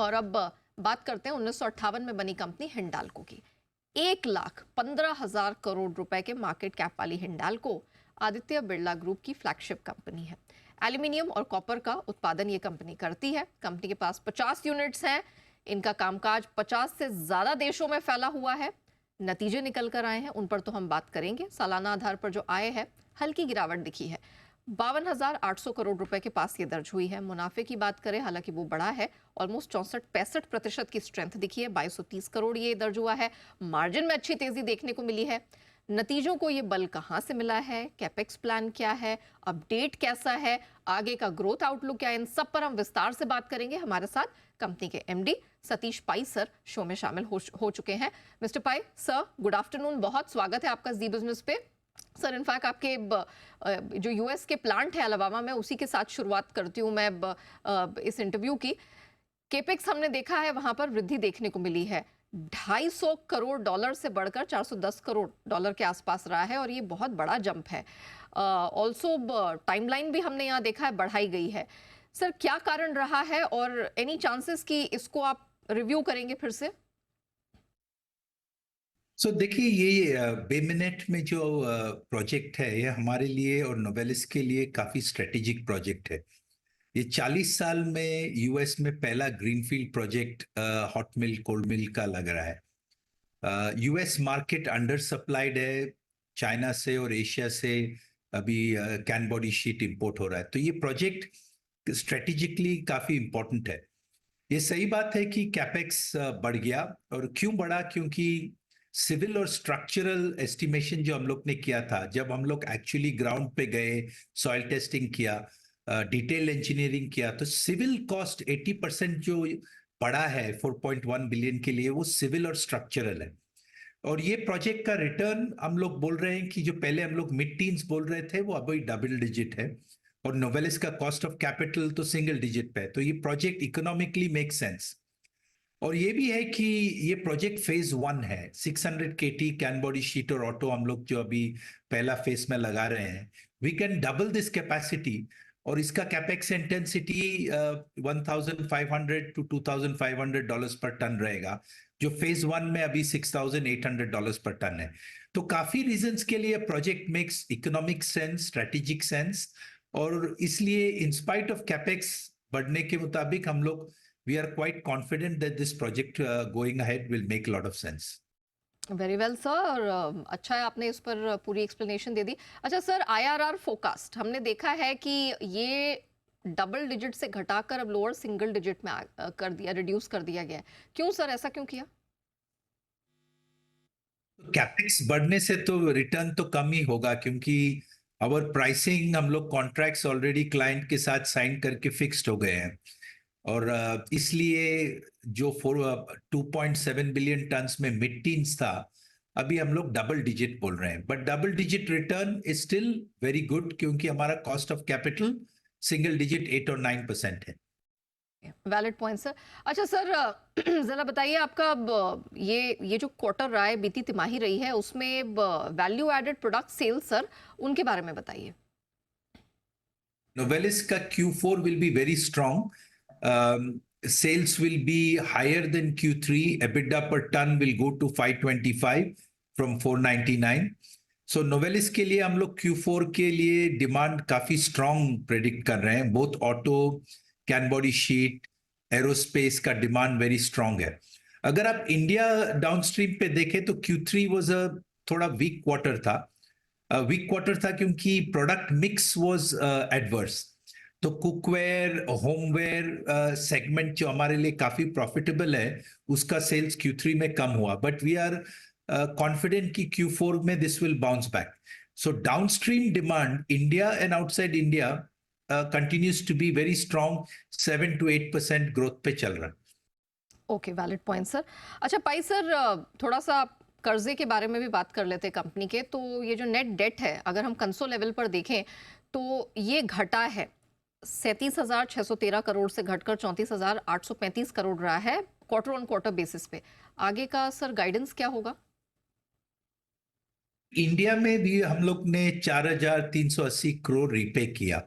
और अब बात करते हैं 1958 में बनी कंपनी हिंडाल्को की। 1,15,000 करोड़ रुपए के मार्केट कैप वाली हिंडाल्को आदित्य बिरला ग्रुप की फ्लैगशिप कंपनी है। एल्यूमिनियम और कॉपर का उत्पादन ये कंपनी करती है। कंपनी के पास 50 यूनिट्स हैं। इनका कामकाज 50 से ज्यादा देशों में फैला हुआ है। नतीजे निकल कर आए हैं, उन पर तो हम बात करेंगे। सालाना आधार पर जो आय है, हल्की गिरावट दिखी है। 52,800 करोड़ रुपए के पास ये दर्ज हुई है। मुनाफे की बात करें, हालांकि वो बढ़ा है, ऑलमोस्ट 64-65% की स्ट्रेंथ दिखी है। 2230 करोड़ ये दर्ज हुआ है। मार्जिन में अच्छी तेजी देखने को मिली है। नतीजों को ये बल कहां से मिला है, कैपेक्स प्लान क्या है, अपडेट कैसा है, आगे का ग्रोथ आउटलुक क्या है, इन सब पर हम विस्तार से बात करेंगे। हमारे साथ कंपनी के एमडी सतीश पाई सर शो में शामिल हो चुके हैं। मिस्टर पाई सर, गुड आफ्टरनून, बहुत स्वागत है आपका जी बिजनेस पे। सर, इनफैक्ट आपके जो यूएस के प्लांट है अलाबामा में, उसी के साथ शुरुआत करती हूँ मैं इस इंटरव्यू की। केपेक्स हमने देखा है, वहां पर वृद्धि देखने को मिली है। 250 करोड़ डॉलर से बढ़कर 410 करोड़ डॉलर के आसपास रहा है और ये बहुत बड़ा जंप है। ऑल्सो टाइमलाइन भी हमने यहाँ देखा है, बढ़ाई गई है। सर, क्या कारण रहा है और एनी चांसेस कि इसको आप रिव्यू करेंगे फिर से? देखिए, ये बे मिनट में जो प्रोजेक्ट है, ये हमारे लिए और नोवेलिस के लिए काफी स्ट्रेटेजिक प्रोजेक्ट है। ये 40 साल में यूएस में पहला ग्रीनफील्ड प्रोजेक्ट हॉट मिल कोल्ड मिल का लग रहा है। यूएस मार्केट अंडर सप्लाइड है चाइना से और एशिया से। अभी कैन बॉडी शीट इंपोर्ट हो रहा है, तो ये प्रोजेक्ट स्ट्रेटेजिकली काफी इंपॉर्टेंट है। ये सही बात है कि कैपेक्स बढ़ गया। और क्यों बढ़ा? क्योंकि सिविल और स्ट्रक्चरल एस्टिमेशन जो हम लोग ने किया था, जब हम लोग एक्चुअली ग्राउंड पे गए, सॉइल टेस्टिंग किया, डिटेल इंजीनियरिंग किया, तो सिविल कॉस्ट 80% जो पड़ा है 4.1 बिलियन के लिए, वो सिविल और स्ट्रक्चरल है। और ये प्रोजेक्ट का रिटर्न हम लोग बोल रहे हैं कि जो पहले हम लोग मिड टीन्स बोल रहे थे, वो अभी डबल डिजिट है। और नोवेलिस का कॉस्ट ऑफ कैपिटल तो सिंगल डिजिट पे है। तो ये प्रोजेक्ट इकोनॉमिकली मेक सेंस। और ये भी है कि ये प्रोजेक्ट फेज 1 है। 600 केटी कैन बॉडी शीट और ऑटो हम लोग जो अभी पहला फेज में लगा रहे हैं, we can double this capacity. और इसका कैपेक्स इंटेंसिटी 1,500 to $2,500 पर टन रहेगा, जो फेज 1 में अभी $6,800 पर टन है। तो काफी रीजंस के लिए project makes economic sense, strategic sense. और इसलिए इंस्पाइट ऑफ कैपेक्स बढ़ने के मुताबिक हम लोग we are quite confident that this project going ahead will make a lot of sense. Very well sir, और अच्छा है आपने इस पर पूरी एक्सप्लेनेशन दे दी। अच्छा सर, आईआरआर फोरकास्ट हमने देखा है कि ये डबल डिजिट से घटाकर अब लोअर सिंगल डिजिट में कर दिया, रिड्यूस कर दिया गया है। क्यों सर, ऐसा क्यों किया? कैपेक्स बढ़ने से तो रिटर्न तो कम ही होगा, क्योंकि अवर प्राइसिंग हम लोग कॉन्ट्रैक्ट्स ऑलरेडी क्लाइंट के साथ साइन करके फिक्स्ड हो गए हैं। और इसलिए जो 2.7 बिलियन टन्स में मिड टीन्स था, अभी हम लोग डबल डिजिट बोल रहे हैं। But double digit return is still very good, क्योंकि हमारा cost of capital single digit 8 और 9% है। Valid point sir. अच्छा सर, जरा बताइए आपका ये जो क्वार्टर रहा है, बीती तिमाही रही है, उसमें value added product sales sir, उनके बारे में बताइए। नोवेलिस का Q4 will be very strong. Sales will be higher than Q3. EBITDA per ton will go to 525 from 499. So Novelis के लिए हम लोग Q4 के लिए डिमांड काफी स्ट्रांग प्रेडिक्ट कर रहे हैं। Both auto, can body sheet, aerospace का डिमांड वेरी स्ट्रांग है। अगर आप इंडिया डाउनस्ट्रीम पे देखें तो Q3 वाज अ थोड़ा वीक क्वार्टर था। वीक क्वार्टर था क्योंकि प्रोडक्ट मिक्स वाज एडवर्स। तो कुकवेयर, होमवेयर सेगमेंट जो हमारे लिए काफी प्रॉफिटेबल है, उसका सेल्स Q3 में कम हुआ। बट वी आर कॉन्फिडेंट कि Q4 में this will bounce back. So downstream demand India and outside India continues to be very strong. 7 to 8% growth पे चल रहा। Okay, valid point sir. अच्छा पाई सर, थोड़ा सा कर्जे के बारे में भी बात कर लेते हैं कंपनी के। तो ये जो नेट डेट है, अगर हम कंसो लेवल पर देखें तो ये घटा है। 37,613 करोड़ से घटकर 34,835 करोड़ रहा है क्वार्टर ऑन क्वार्टर बेसिस पे। आगे का सर गाइडेंस क्या होगा? इंडिया में भी हम लोग ने 4,380 करोड़ रिपे किया,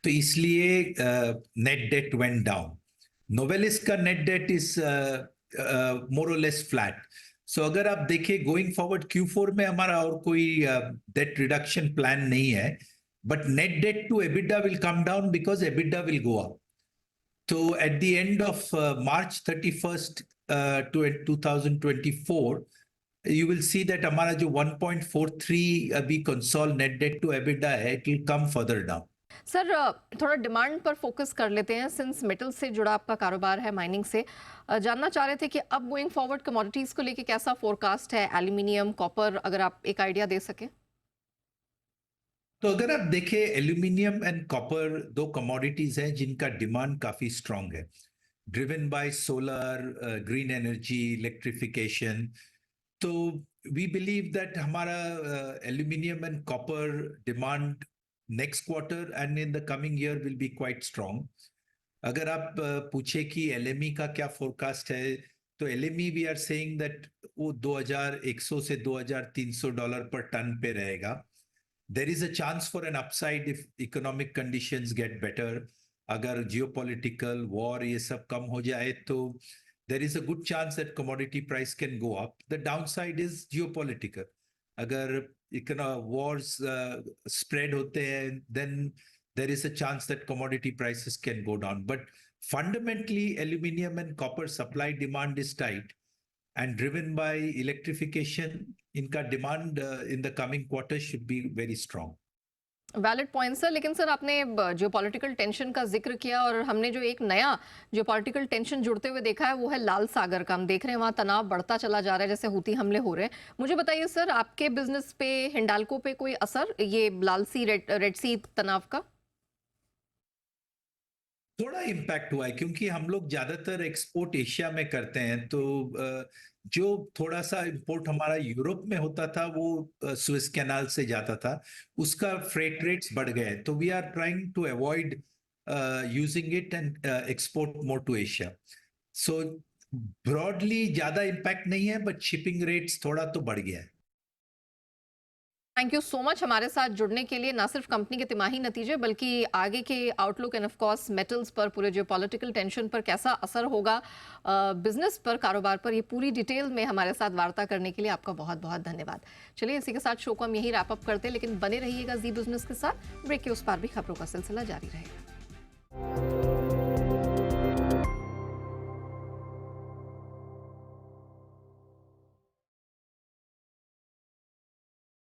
तो इसलिए net date went down. Novelis का नेट डेट इज मोर और लेस फ्लैट। सो अगर आप देखें गोइंग फॉरवर्ड Q4 में हमारा और कोई डेट रिडक्शन प्लान नहीं है, but net debt to EBITDA will come down because EBITDA will go up. तो at the end of March 31st 2024 you will see that हमारा जो 1.43 अभी consol net debt to EBITDA है, it will come further down. Sir थोड़ा demand पर focus कर लेते हैं, सिंस मेटल से जुड़ा आपका कारोबार है, माइनिंग से जानना चाह रहे थे कि अब गोइंग फॉरवर्ड कमोडिटीज को लेके कैसा फोरकास्ट है, एल्यूमिनियम, कॉपर, अगर आप एक आइडिया दे सके। तो अगर आप देखें एल्यूमिनियम एंड कॉपर दो कमोडिटीज हैं जिनका डिमांड काफी स्ट्रांग है, driven by solar, green energy, electrification. तो वी बिलीव दैट हमारा aluminium and copper demand next quarter and in the coming year will be quite strong. अगर आप पूछे कि एलएमई का क्या फोरकास्ट है, तो LME we are saying that वो 2100 से $2300 पर टन पे रहेगा। There is a chance for an upside if economic conditions get better. अगर geopolitical war ये सब कम हो जाए तो there is a good chance that commodity price can go up. The downside is geopolitical. अगर wars spread होते हैं, then there is a chance that commodity prices can go down. But fundamentally, aluminium and copper supply demand is tight and driven by electrification. इनका demand in the coming quarter should be very strong. Valid point sir, लेकिन sir आपने geopolitical tension का जिक्र किया और हमने जो एक नया जियोपॉलिटिकल टेंशन जुड़ते हुए देखा है वो है लाल सागर का। हम देख रहे हैं वहाँ तनाव बढ़ता चला जा रहा है, जैसे हूती हमले हो रहे हैं। मुझे बताइए सर, आपके बिजनेस पे, हिंडाल्को पे कोई असर ये लाल सी रेड सी तनाव का? थोड़ा इम्पैक्ट हुआ है क्योंकि हम लोग ज्यादातर एक्सपोर्ट एशिया में करते हैं, तो जो थोड़ा सा इंपोर्ट हमारा यूरोप में होता था वो सुएज कैनाल से जाता था, उसका फ्रेट रेट्स बढ़ गए। तो we are trying to avoid using it and export more to Asia. So broadly ज्यादा इम्पैक्ट नहीं है, बट शिपिंग रेट्स थोड़ा तो बढ़ गया है। थैंक यू सो मच हमारे साथ जुड़ने के लिए। ना सिर्फ कंपनी के तिमाही नतीजे बल्कि आगे के outlook end of course metals पर, पूरे जियोपॉलिटिकल टेंशन पर कैसा असर होगा बिजनेस पर, कारोबार पर, ये पूरी डिटेल में हमारे साथ वार्ता करने के लिए आपका बहुत बहुत धन्यवाद। चलिए इसी के साथ शो को हम यही रैप अप करते हैं, लेकिन बने रहिएगा जी बिजनेस के साथ। ब्रेक के उस पार भी खबरों का सिलसिला जारी रहेगा।